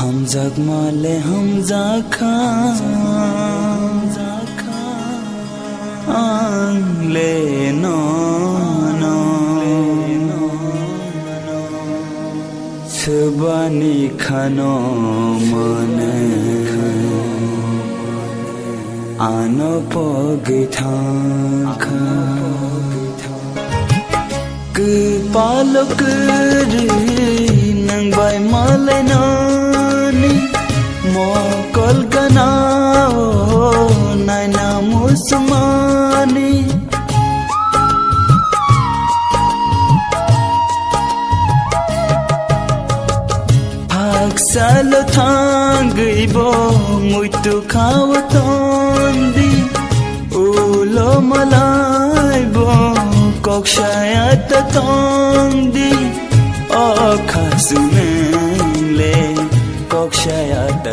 हम जगमाले हम जाखा आंगले नो सबनी खानो मने आनो पगिथाखा पालो करी नंबाय मालेनानी मोकल गनाओ नायना मुसमानी Salo thangibo muito khawatondi ulo malaibo kokshayat tondi o khasunele kokshayat